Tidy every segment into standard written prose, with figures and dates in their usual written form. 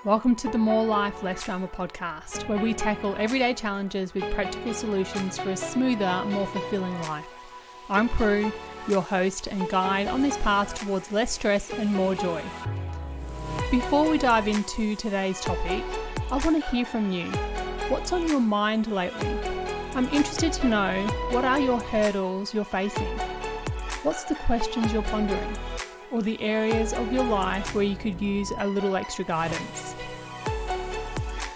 Welcome to the More Life, Less Drama podcast, where we tackle everyday challenges with practical solutions for a smoother, more fulfilling life. I'm Prue, your host and guide on this path towards less stress and more joy. Before we dive into today's topic, I want to hear from you. What's on your mind lately? I'm interested to know, what are your hurdles you're facing? What's the questions you're pondering? Or the areas of your life where you could use a little extra guidance?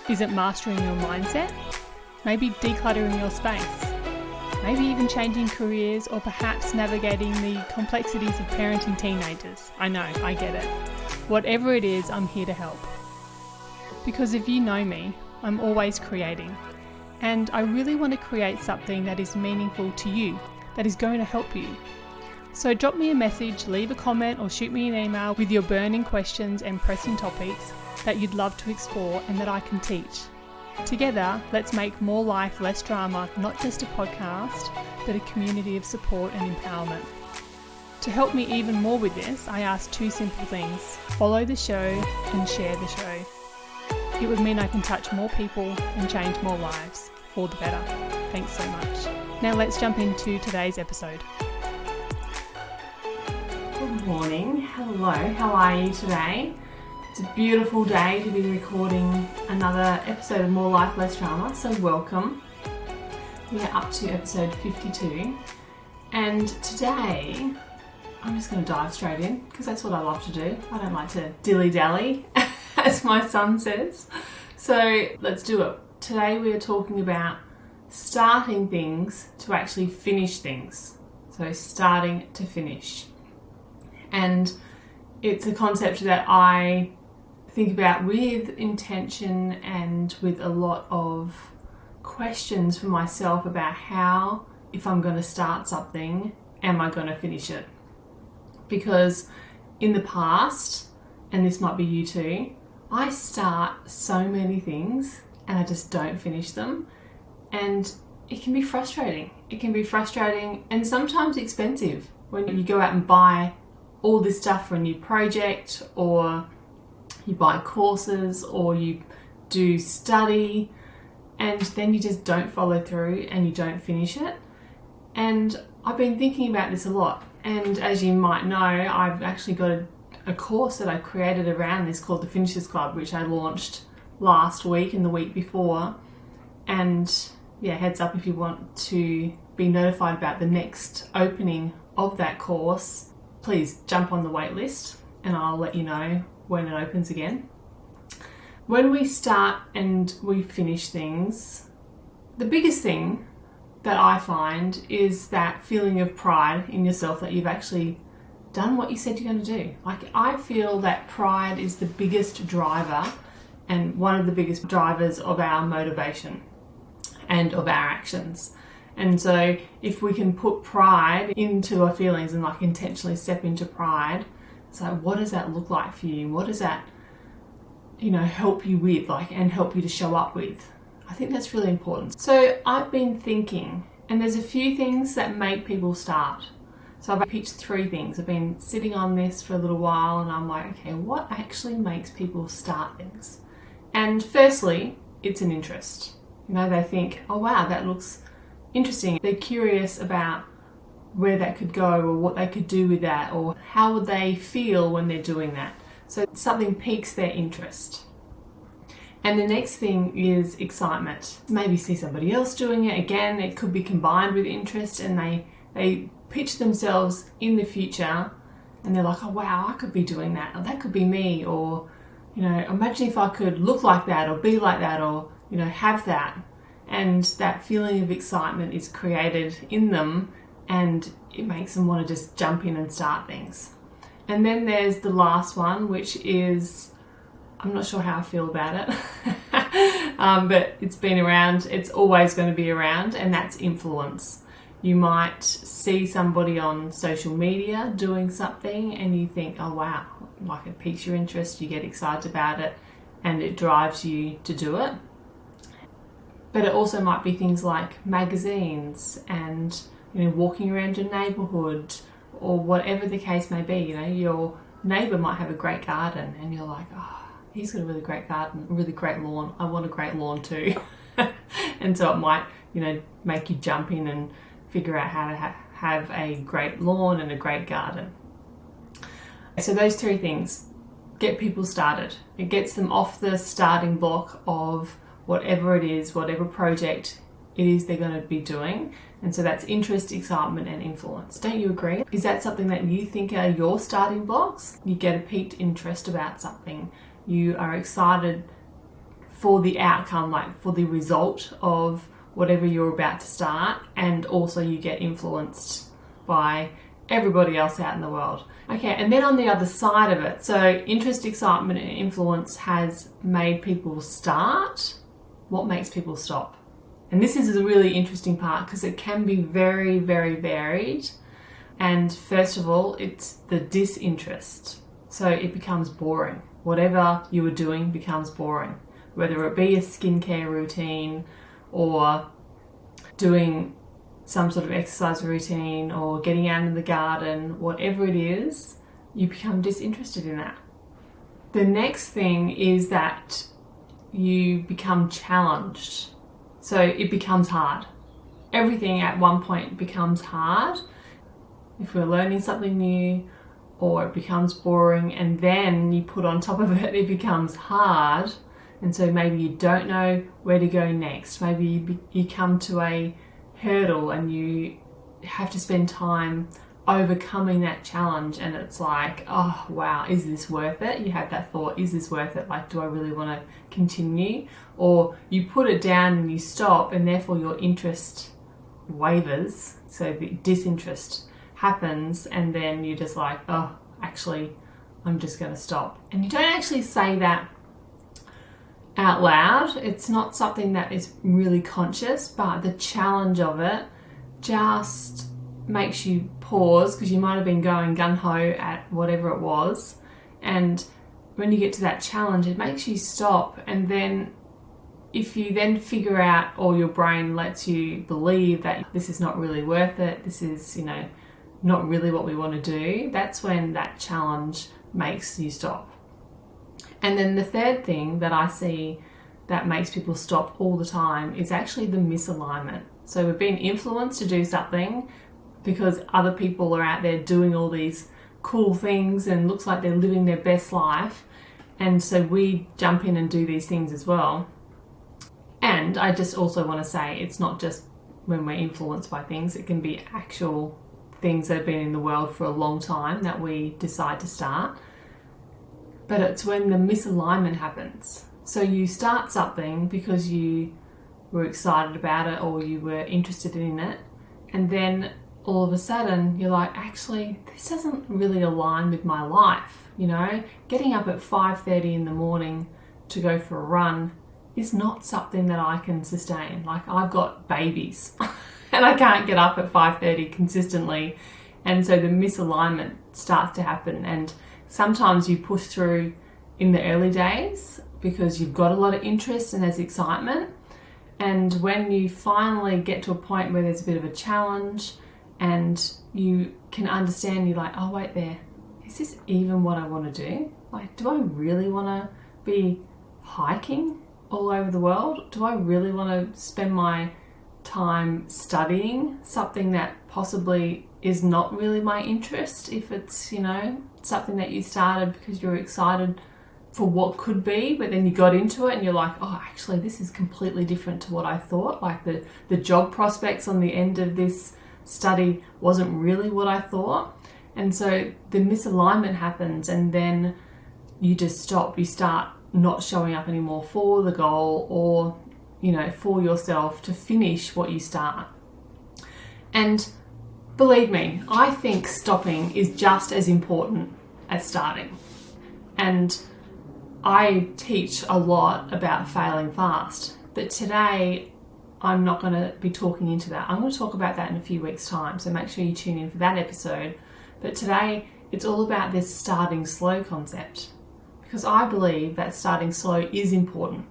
Is it mastering your mindset? Maybe decluttering your space? Maybe even changing careers, or perhaps navigating the complexities of parenting teenagers? I know, I get it. Whatever it is, I'm here to help. Because if you know me, I'm always creating. And I really want to create something that is meaningful to you, that is going to help you. So drop me a message, leave a comment, or shoot me an email with your burning questions and pressing topics that you'd love to explore and that I can teach. Together, let's make More Life, Less Drama not just a podcast, but a community of support and empowerment. To help me even more with this, I ask two simple things: follow the show and share the show. It would mean I can touch more people and change more lives, for the better. Thanks so much. Now let's jump into today's episode. Good morning. Hello, how are you today? It's a beautiful day to be recording another episode of More Life, Less Drama, so welcome. We are up to episode 52, and today I'm just going to dive straight in because that's what I love to do. I don't like to dilly-dally, as my son says. So let's do it. Today we are talking about starting things to actually finish things. So starting to finish. And it's a concept that I think about with intention and with a lot of questions for myself about how, if I'm going to start something, am I going to finish it? Because in the past, and this might be you too, I start so many things and I just don't finish them. And it can be frustrating. It can be frustrating and sometimes expensive when you go out and buy all this stuff for a new project, or you buy courses, or you do study, and then you just don't follow through and you don't finish it. And I've been thinking about this a lot. And as you might know, I've actually got a course that I created around this called the Finishers Club, which I launched last week and the week before. And yeah, heads up if you want to be notified about the next opening of that course, please jump on the wait list and I'll let you know when it opens again. When we start and we finish things, the biggest thing that I find is that feeling of pride in yourself that you've actually done what you said you're going to do. Like, I feel that pride is the biggest driver and one of the biggest drivers of our motivation and of our actions. And so if we can put pride into our feelings and like intentionally step into pride, so what does that look like for you? What does that, help you with, and help you to show up with? I think that's really important. So I've been thinking, and there's a few things that make people start. So I've picked three things. I've been sitting on this for a little while and I'm like, okay, what actually makes people start things? And firstly, it's an interest. They think, oh wow, that looks interesting. They're curious about where that could go or what they could do with that, or how would they feel when they're doing that. So something piques their interest. And the next thing is excitement. Maybe see somebody else doing it. Again, it could be combined with interest, and they pitch themselves in the future and they're like, oh wow, I could be doing that, or that could be me, or imagine if I could look like that or be like that, or have that. And that feeling of excitement is created in them and it makes them want to just jump in and start things. And then there's the last one, which is, I'm not sure how I feel about it, but it's been around, it's always going to be around, and that's influence. You might see somebody on social media doing something and you think, oh wow, like it piques your interest, you get excited about it and it drives you to do it. But it also might be things like magazines and, walking around your neighbourhood, or whatever the case may be. Your neighbour might have a great garden and you're like, oh, he's got a really great garden, a really great lawn. I want a great lawn too. And so it might, make you jump in and figure out how to have a great lawn and a great garden. So those three things get people started. It gets them off the starting block of whatever it is, whatever project it is they're going to be doing. And so that's interest, excitement, and influence. Don't you agree? Is that something that you think are your starting blocks? You get a piqued interest about something. You are excited for the outcome, like for the result of whatever you're about to start. And also you get influenced by everybody else out in the world. Okay, and then on the other side of it, so interest, excitement, and influence has made people start. What makes people stop? And this is a really interesting part because it can be very, very varied. And first of all, it's the disinterest. So it becomes boring. Whatever you were doing becomes boring. Whether it be a skincare routine or doing some sort of exercise routine or getting out in the garden, whatever it is, you become disinterested in that. The next thing is that you become challenged. So it becomes hard. Everything at one point becomes hard. If we're learning something new, or it becomes boring, and then you put on top of it, it becomes hard. And so maybe you don't know where to go next. Maybe you come to a hurdle and you have to spend time overcoming that challenge, and it's like, oh wow, is this worth it? You have that thought, is this worth it? Like, do I really want to continue? Or you put it down and you stop, and therefore your interest wavers, so the disinterest happens, and then you're just like, oh, actually I'm just going to stop. And you don't actually say that out loud. It's not something that is really conscious, but the challenge of it just makes you pause, because you might have been going gung-ho at whatever it was, and when you get to that challenge, it makes you stop. And then if you then figure out, or your brain lets you believe that this is not really worth it, this is, not really what we want to do, that's when that challenge makes you stop. And then the third thing that I see that makes people stop all the time is actually the misalignment. So we've been influenced to do something because other people are out there doing all these cool things and looks like they're living their best life. And so we jump in and do these things as well. And I just also want to say, it's not just when we're influenced by things, it can be actual things that have been in the world for a long time that we decide to start. But it's when the misalignment happens. So you start something because you were excited about it or you were interested in it, and then all of a sudden you're like, actually, this doesn't really align with my life. Getting up at 5:30 in the morning to go for a run is not something that I can sustain. Like, I've got babies and I can't get up at 5:30 consistently. And so the misalignment starts to happen. And sometimes you push through in the early days because you've got a lot of interest and there's excitement. And when you finally get to a point where there's a bit of a challenge and you can understand, you're like, oh, wait there, is this even what I want to do? Like, do I really want to be hiking all over the world? Do I really want to spend my time studying something that possibly is not really my interest, if it's, something that you started because you're excited for what could be, but then you got into it and you're like, oh, actually, this is completely different to what I thought. Like the job prospects on the end of this study wasn't really what I thought. And so the misalignment happens, and then you just stop. You start not showing up anymore for the goal or, for yourself to finish what you start. And believe me, I think stopping is just as important as starting. And I teach a lot about failing fast, but today I'm not going to be talking into that. I'm going to talk about that in a few weeks' time, so make sure you tune in for that episode. But today it's all about this starting slow concept, because I believe that starting slow is important.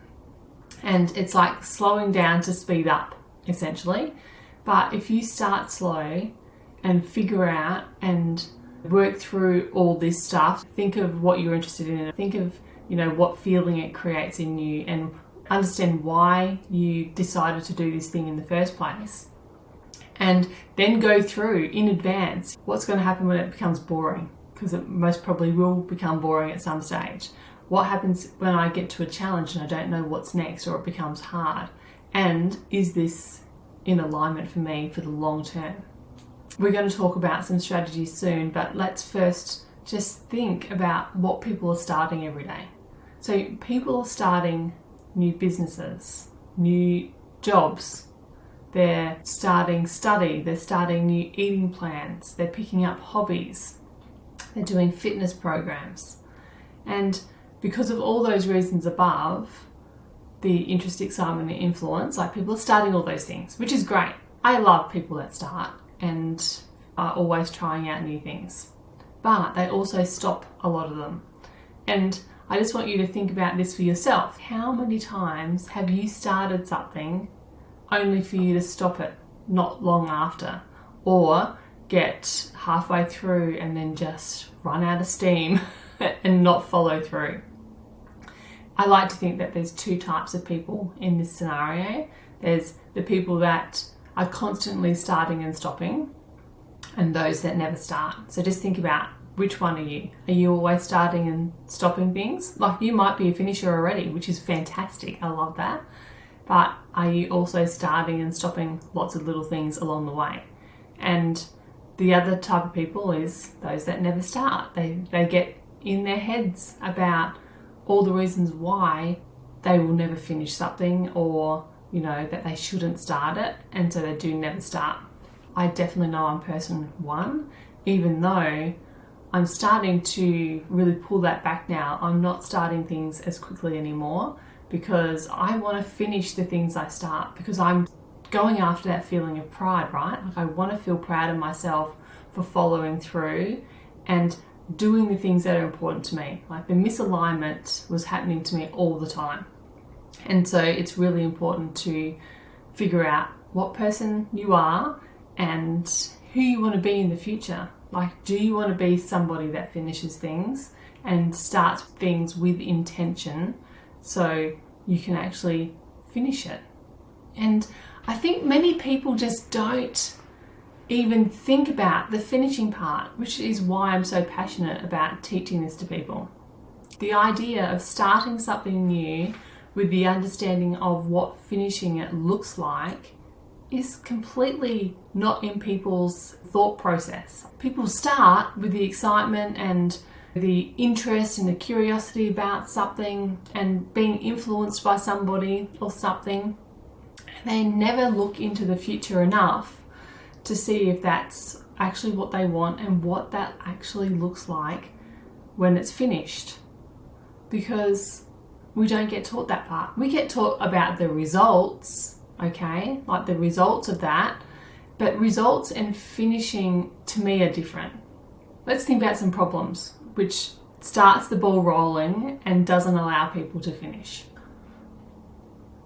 And it's like slowing down to speed up, essentially. But if you start slow and figure out and work through all this stuff. Think of what you're interested in. Think of, what feeling it creates in you, and understand why you decided to do this thing in the first place. And then go through in advance what's going to happen when it becomes boring, because it most probably will become boring at some stage. What happens when I get to a challenge and I don't know what's next, or it becomes hard? And is this in alignment for me for the long term? We're going to talk about some strategies soon, but let's first just think about what people are starting every day. So people are starting new businesses, new jobs, they're starting study, they're starting new eating plans, they're picking up hobbies, they're doing fitness programs. And because of all those reasons above, the interest, excitement, and influence, like people are starting all those things, which is great. I love people that start and are always trying out new things. But they also stop, a lot of them. And I just want you to think about this for yourself. How many times have you started something only for you to stop it not long after, or get halfway through and then just run out of steam and not follow through? I like to think that there's two types of people in this scenario. There's the people that are constantly starting and stopping, and those that never start. So just think about, which one are you? Are you always starting and stopping things? Like, you might be a finisher already, which is fantastic. I love that. But are you also starting and stopping lots of little things along the way? And the other type of people is those that never start. They get in their heads about all the reasons why they will never finish something, or, that they shouldn't start it. And so they do never start. I definitely know I'm person one, even though I'm starting to really pull that back now. I'm not starting things as quickly anymore, because I want to finish the things I start, because I'm going after that feeling of pride, right? Like, I want to feel proud of myself for following through and doing the things that are important to me. Like, the misalignment was happening to me all the time. And so it's really important to figure out what person you are and who you want to be in the future. Like, do you want to be somebody that finishes things and starts things with intention so you can actually finish it? And I think many people just don't even think about the finishing part, which is why I'm so passionate about teaching this to people. The idea of starting something new with the understanding of what finishing it looks like is completely not in people's thought process. People start with the excitement and the interest and the curiosity about something and being influenced by somebody or something. They never look into the future enough to see if that's actually what they want and what that actually looks like when it's finished. Because we don't get taught that part. We get taught about the results, okay, like the results of that, but results and finishing to me are different. Let's think about some problems which starts the ball rolling and doesn't allow people to finish.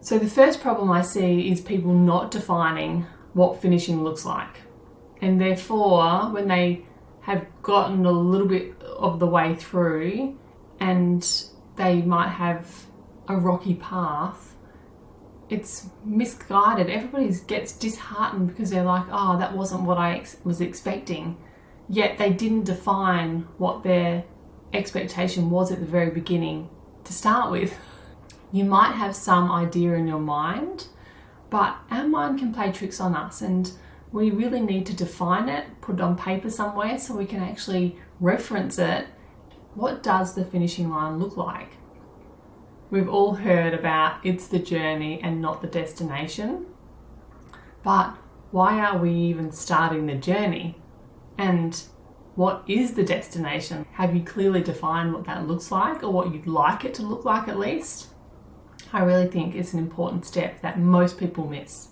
So the first problem I see is people not defining what finishing looks like. And therefore, when they have gotten a little bit of the way through and they might have a rocky path, it's misguided. Everybody gets disheartened because they're like, oh, that wasn't what I was expecting. Yet they didn't define what their expectation was at the very beginning to start with. You might have some idea in your mind, but our mind can play tricks on us, and we really need to define it, put it on paper somewhere so we can actually reference it. What does the finishing line look like? We've all heard about it's the journey and not the destination. But why are we even starting the journey? And what is the destination? Have you clearly defined what that looks like, or what you'd like it to look like at least? I really think it's an important step that most people miss.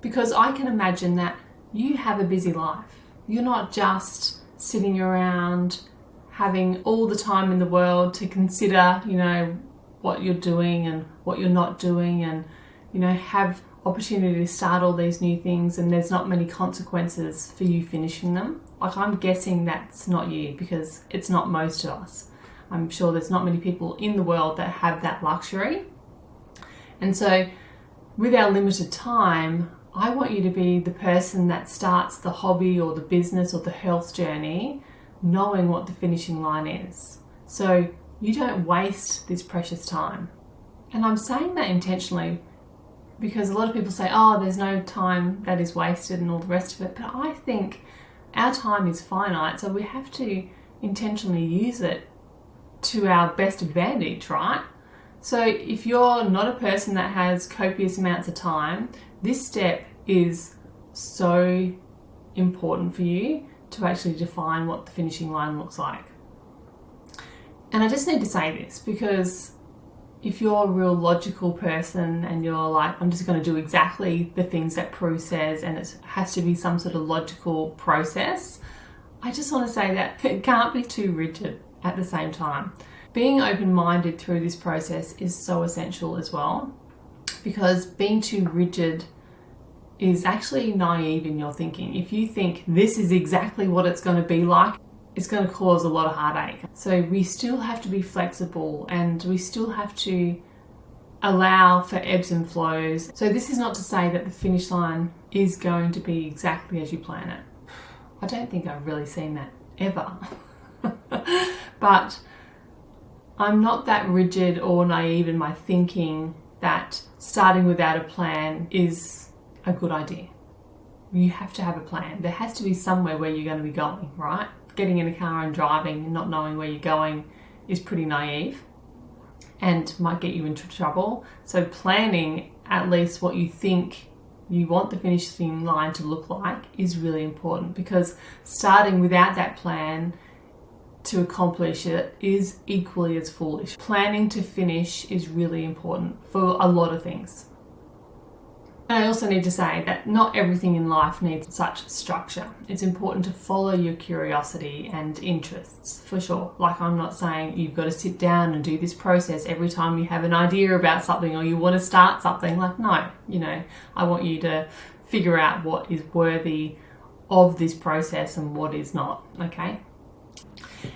Because I can imagine that you have a busy life. You're not just sitting around having all the time in the world to consider, what you're doing and what you're not doing, and, have opportunity to start all these new things and there's not many consequences for you finishing them. Like, I'm guessing that's not you, because it's not most of us. I'm sure there's not many people in the world that have that luxury. And so with our limited time, I want you to be the person that starts the hobby or the business or the health journey knowing what the finishing line is. So you don't waste this precious time. And I'm saying that intentionally because a lot of people say, oh, there's no time that is wasted and all the rest of it. But I think our time is finite, so we have to intentionally use it to our best advantage, right? So if you're not a person that has copious amounts of time, this step is so important for you to actually define what the finishing line looks like. And I just need to say this because if you're a real logical person and you're like, I'm just going to do exactly the things that Prue says and it has to be some sort of logical process, I just want to say that it can't be too rigid at the same time. Being open-minded through this process is so essential as well, because being too rigid is actually naive in your thinking. If you think this is exactly what it's going to be like, it's going to cause a lot of heartache. So we still have to be flexible and we still have to allow for ebbs and flows. So this is not to say that the finish line is going to be exactly as you plan it. I don't think I've really seen that ever. But I'm not that rigid or naive in my thinking that starting without a plan is a good idea. You have to have a plan. There has to be somewhere where you're going to be going, right? Getting in a car and driving and not knowing where you're going is pretty naive and might get you into trouble. So planning at least what you think you want the finishing line to look like is really important, because starting without that plan to accomplish it is equally as foolish. Planning to finish is really important for a lot of things. And I also need to say that not everything in life needs such structure. It's important to follow your curiosity and interests, for sure. Like, I'm not saying you've got to sit down and do this process every time you have an idea about something or you want to start something. Like, no, I want you to figure out what is worthy of this process and what is not, okay?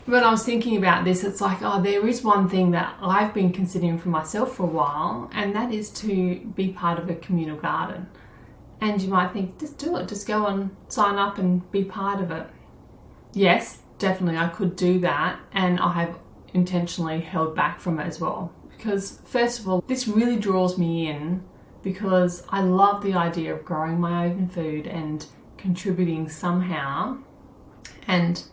When I was thinking about this, it's like, there is one thing that I've been considering for myself for a while, and that is to be part of a communal garden. And you might think, just do it, just go and sign up and be part of it. Yes, definitely I could do that, and I have intentionally held back from it as well. Because first of all, this really draws me in because I love the idea of growing my own food and contributing somehow. And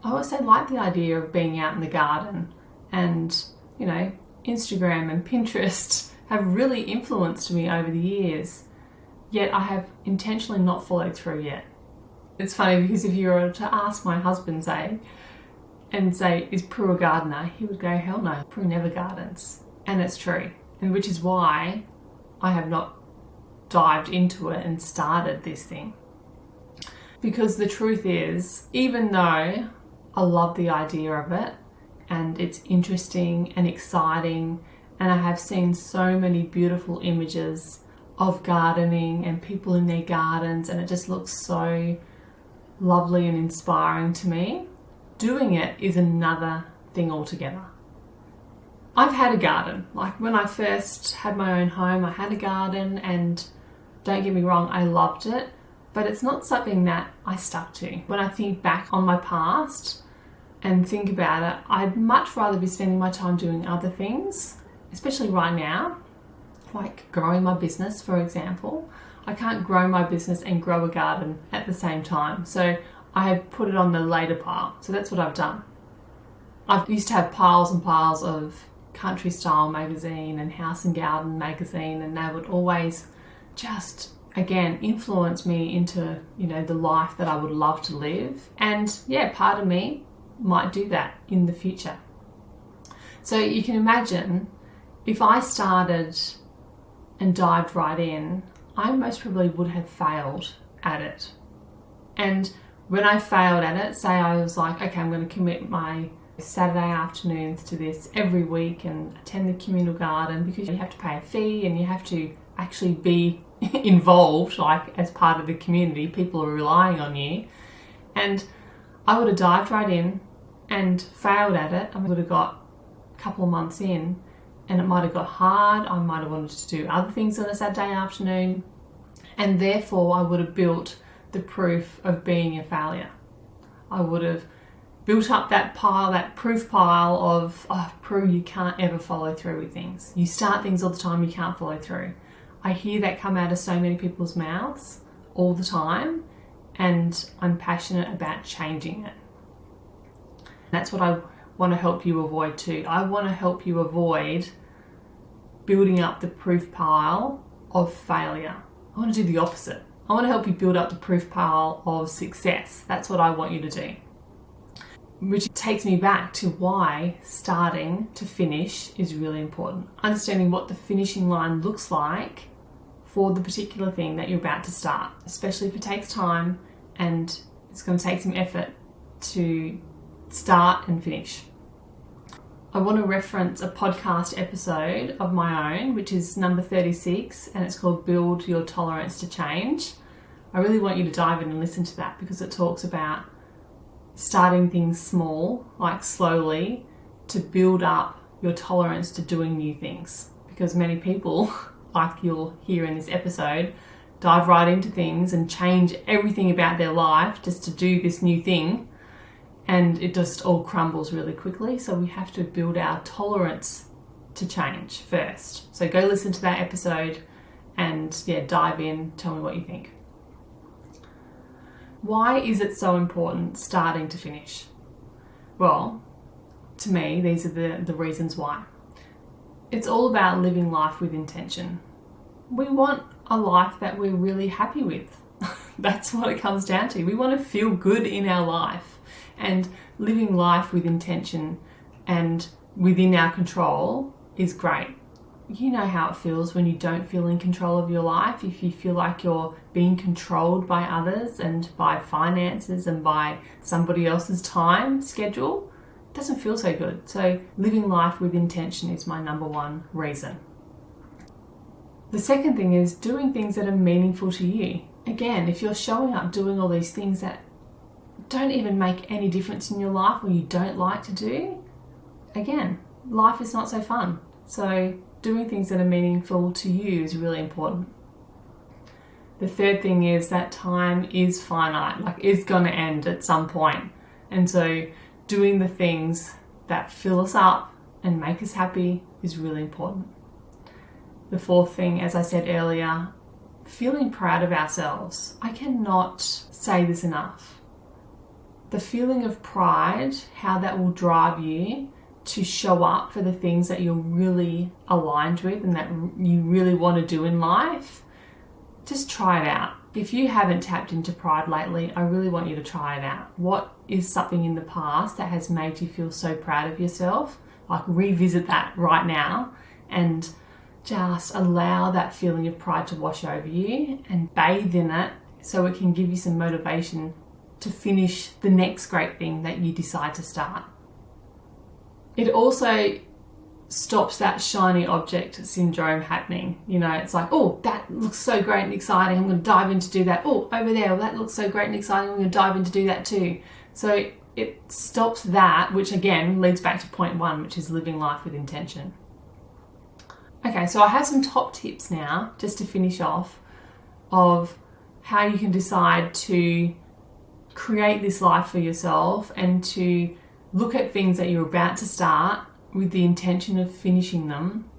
I also like the idea of being out in the garden, and Instagram and Pinterest have really influenced me over the years, yet I have intentionally not followed through yet. It's funny because if you were to ask my husband, say, is Prue a gardener? He would go, hell no, Prue never gardens. And it's true, and which is why I have not dived into it and started this thing. Because the truth is, even though I love the idea of it and it's interesting and exciting, and I have seen so many beautiful images of gardening and people in their gardens, and it just looks so lovely and inspiring to me, doing it is another thing altogether. I've had a garden. Like, when I first had my own home, I had a garden, and don't get me wrong, I loved it, but it's not something that I stuck to. When I think back on my past and think about it, I'd much rather be spending my time doing other things, especially right now, like growing my business, for example. I can't grow my business and grow a garden at the same time. So I have put it on the later pile. So that's what I've done. I used to have piles and piles of Country Style magazine and House and Garden magazine, and they would always just, again, influence me into, the life that I would love to live. And yeah, part of me might do that in the future. So you can imagine if I started and dived right in, I most probably would have failed at it. And when I failed at it, say I was like, okay, I'm going to commit my Saturday afternoons to this every week and attend the communal garden, because you have to pay a fee and you have to actually be involved, like as part of the community, people are relying on you. And I would have dived right in and failed at it. I would have got a couple of months in and it might have got hard. I might have wanted to do other things on a Saturday afternoon. And therefore I would have built the proof of being a failure. I would have built up that pile, that proof pile of, oh, Prue, you can't ever follow through with things. You start things all the time, you can't follow through. I hear that come out of so many people's mouths all the time, and I'm passionate about changing it. That's what I want to help you avoid too. I want to help you avoid building up the proof pile of failure. I want to do the opposite. I want to help you build up the proof pile of success. That's what I want you to do. Which takes me back to why starting to finish is really important. Understanding what the finishing line looks like for the particular thing that you're about to start, especially if it takes time and it's going to take some effort to start and finish. I want to reference a podcast episode of my own, which is number 36, and it's called Build Your Tolerance to Change. I really want you to dive in and listen to that because it talks about starting things small, like slowly, to build up your tolerance to doing new things. Because many people, like you'll hear in this episode, dive right into things and change everything about their life just to do this new thing, and it just all crumbles really quickly. So we have to build our tolerance to change first. So go listen to that episode and dive in, tell me what you think. Why is it so important starting to finish? Well, to me, these are the reasons why. It's all about living life with intention. We want a life that we're really happy with. That's what it comes down to. We want to feel good in our life, and living life with intention and within our control is great. You know how it feels when you don't feel in control of your life. If you feel like you're being controlled by others and by finances and by somebody else's time schedule, it doesn't feel so good. So living life with intention is my number one reason. The second thing is doing things that are meaningful to you. Again, if you're showing up doing all these things that don't even make any difference in your life or you don't like to do, again, life is not so fun. So doing things that are meaningful to you is really important. The third thing is that time is finite, like it's going to end at some point. And so doing the things that fill us up and make us happy is really important. The fourth thing, as I said earlier, feeling proud of ourselves. I cannot say this enough. The feeling of pride, how that will drive you to show up for the things that you're really aligned with and that you really want to do in life, just try it out. If you haven't tapped into pride lately, I really want you to try it out. What is something in the past that has made you feel so proud of yourself? Like revisit that right now and just allow that feeling of pride to wash over you and bathe in it so it can give you some motivation to finish the next great thing that you decide to start. It also stops that shiny object syndrome happening. You know, it's like, oh, that looks so great and exciting, I'm going to dive in to do that. Oh, over there, well, that looks so great and exciting, I'm going to dive in to do that too. So it stops that, which again leads back to point one, which is living life with intention. Okay, so I have some top tips now, just to finish off, of how you can decide to create this life for yourself and to look at things that you're about to start with the intention of finishing them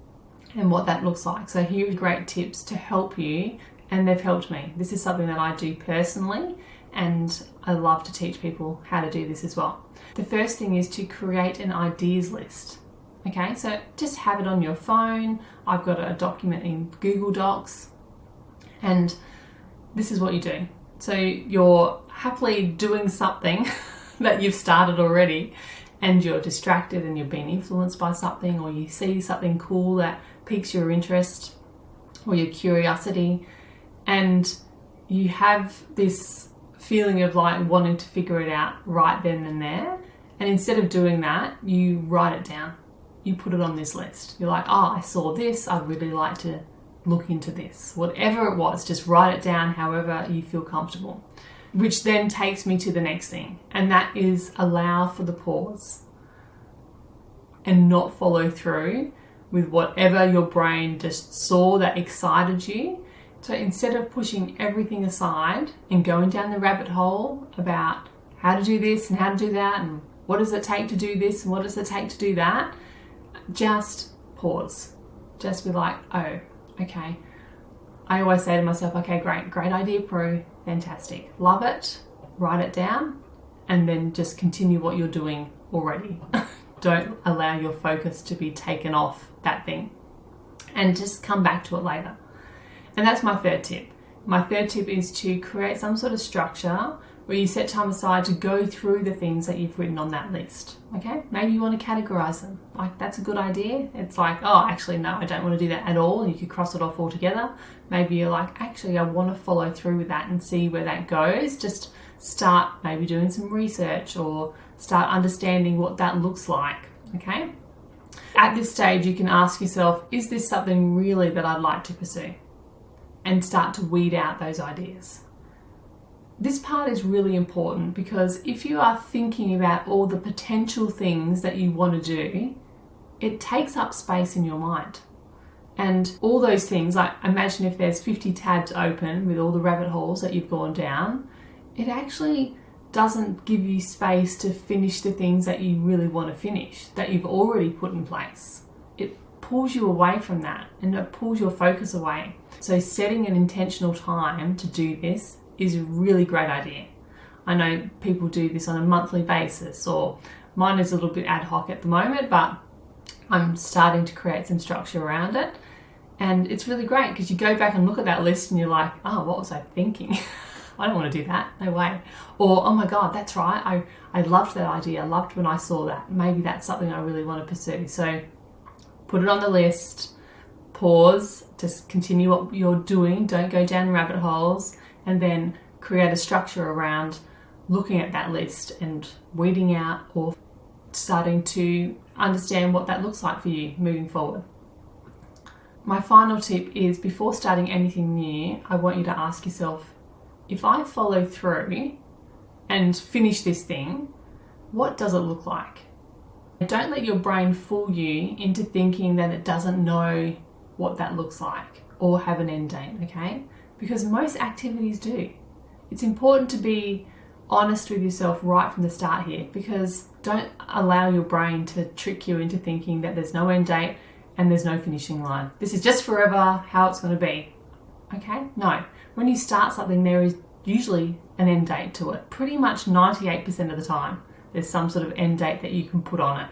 and what that looks like. So here are great tips to help you, and they've helped me. This is something that I do personally, and I love to teach people how to do this as well. The first thing is to create an ideas list. Okay, so just have it on your phone. I've got a document in Google Docs, and this is what you do. So you're happily doing something that you've started already, and you're distracted and you're being influenced by something, or you see something cool that piques your interest or your curiosity, and you have this feeling of like wanting to figure it out right then and there. And instead of doing that, you write it down. You put it on this list. You're like, oh, I saw this. I'd really like to look into this. Whatever it was, just write it down however you feel comfortable. Which then takes me to the next thing, and that is allow for the pause and not follow through with whatever your brain just saw that excited you. So instead of pushing everything aside and going down the rabbit hole about how to do this and how to do that and what does it take to do this and what does it take to do that, just pause. Just be like, oh, okay. I always say to myself, okay, great idea, Prue, fantastic. Love it, write it down, and then just continue what you're doing already. Don't allow your focus to be taken off that thing, and just come back to it later. And that's my third tip. My third tip is to create some sort of structure where you set time aside to go through the things that you've written on that list. Okay, maybe you want to categorize them. Like, that's a good idea. It's like, oh, actually, no, I don't want to do that at all. You could cross it off altogether. Maybe you're like, actually, I want to follow through with that and see where that goes. Just start maybe doing some research or start understanding what that looks like. Okay. At this stage, you can ask yourself, is this something really that I'd like to pursue? And start to weed out those ideas. This part is really important because if you are thinking about all the potential things that you want to do, it takes up space in your mind. And all those things, like imagine if there's 50 tabs open with all the rabbit holes that you've gone down, it actually doesn't give you space to finish the things that you really want to finish, that you've already put in place. It pulls you away from that and it pulls your focus away. So setting an intentional time to do this is a really great idea. I know people do this on a monthly basis, or mine is a little bit ad hoc at the moment, but I'm starting to create some structure around it. And it's really great because you go back and look at that list and you're like, oh, what was I thinking? I don't want to do that, no way. Or, oh my God, that's right, I loved that idea. I loved when I saw that. Maybe that's something I really want to pursue. So put it on the list, pause, just continue what you're doing, don't go down rabbit holes, and then create a structure around looking at that list and weeding out or starting to understand what that looks like for you moving forward. My final tip is, before starting anything new, I want you to ask yourself, if I follow through and finish this thing, what does it look like? Don't let your brain fool you into thinking that it doesn't know what that looks like or have an end date, okay? Because most activities do. It's important to be honest with yourself right from the start here, because don't allow your brain to trick you into thinking that there's no end date and there's no finishing line. This is just forever how it's going to be. Okay? No. When you start something, there is usually an end date to it. Pretty much 98% of the time, there's some sort of end date that you can put on it.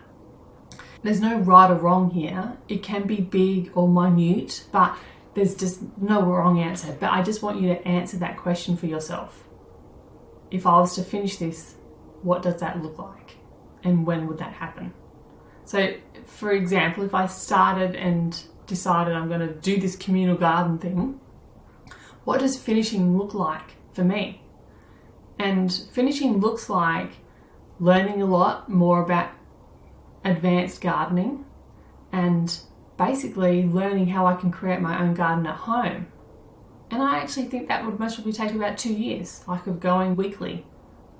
There's no right or wrong here. It can be big or minute, but there's just no wrong answer. But I just want you to answer that question for yourself. If I was to finish this, what does that look like? And when would that happen? So, for example, if I started and decided I'm going to do this communal garden thing, what does finishing look like for me? And finishing looks like learning a lot more about advanced gardening and basically learning how I can create my own garden at home. And I actually think that would most probably take about 2 years, like of going weekly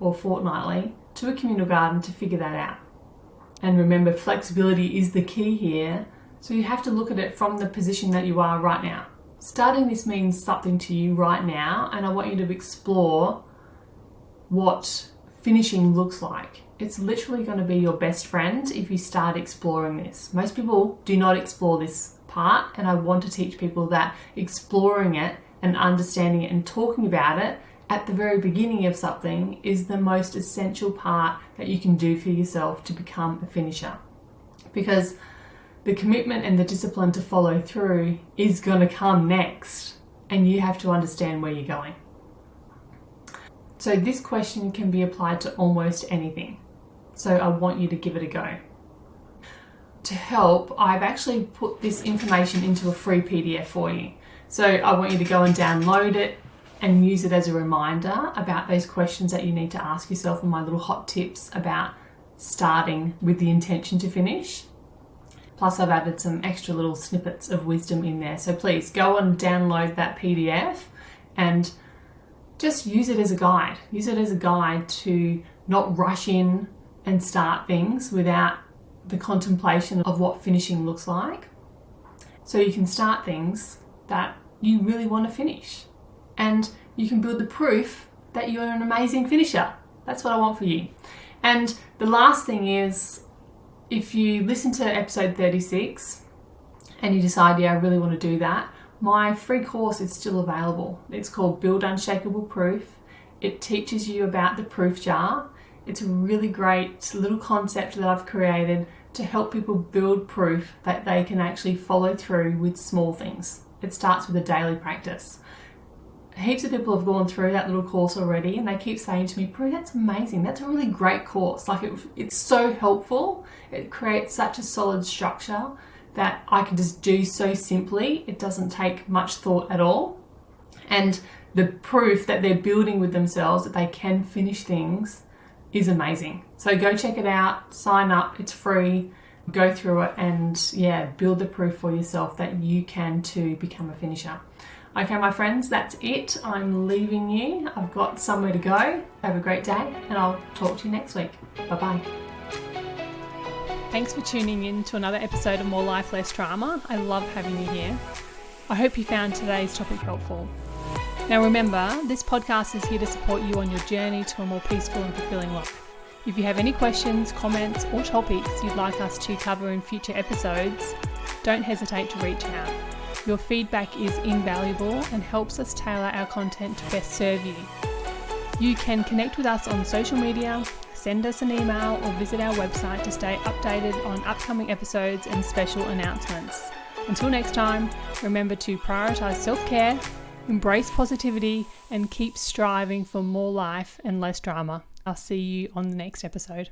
or fortnightly to a communal garden to figure that out. And remember, flexibility is the key here. So you have to look at it from the position that you are right now. Starting this means something to you right now, and I want you to explore what finishing looks like. It's literally going to be your best friend if you start exploring this. Most people do not explore this part, and I want to teach people that exploring it and understanding it and talking about it at the very beginning of something is the most essential part that you can do for yourself to become a finisher. Because the commitment and the discipline to follow through is going to come next, and you have to understand where you're going. So this question can be applied to almost anything. So I want you to give it a go. To help, I've actually put this information into a free PDF for you. So I want you to go and download it and use it as a reminder about those questions that you need to ask yourself, and my little hot tips about starting with the intention to finish. Plus I've added some extra little snippets of wisdom in there. So please go and download that PDF and just use it as a guide. Use it as a guide to not rush in and start things without the contemplation of what finishing looks like. So you can start things that you really want to finish. And you can build the proof that you're an amazing finisher. That's what I want for you. And the last thing is, if you listen to episode 36 and you decide, yeah, I really want to do that, my free course is still available. It's called Build Unshakable Proof. It teaches you about the proof jar. It's a really great little concept that I've created to help people build proof that they can actually follow through with small things. It starts with a daily practice. Heaps of people have gone through that little course already and they keep saying to me, Prue, that's amazing. That's a really great course. Like it's so helpful. It creates such a solid structure that I can just do so simply. It doesn't take much thought at all. And the proof that they're building with themselves that they can finish things is amazing. So go check it out, sign up, it's free, go through it and build the proof for yourself that you can too become a finisher. Okay, my friends, that's it. I'm leaving you. I've got somewhere to go. Have a great day and I'll talk to you next week. Bye-bye. Thanks for tuning in to another episode of More Life, Less Drama. I love having you here. I hope you found today's topic helpful. Now remember, this podcast is here to support you on your journey to a more peaceful and fulfilling life. If you have any questions, comments or topics you'd like us to cover in future episodes, don't hesitate to reach out. Your feedback is invaluable and helps us tailor our content to best serve you. You can connect with us on social media, send us an email or visit our website to stay updated on upcoming episodes and special announcements. Until next time, remember to prioritise self-care, embrace positivity and keep striving for more life and less drama. I'll see you on the next episode.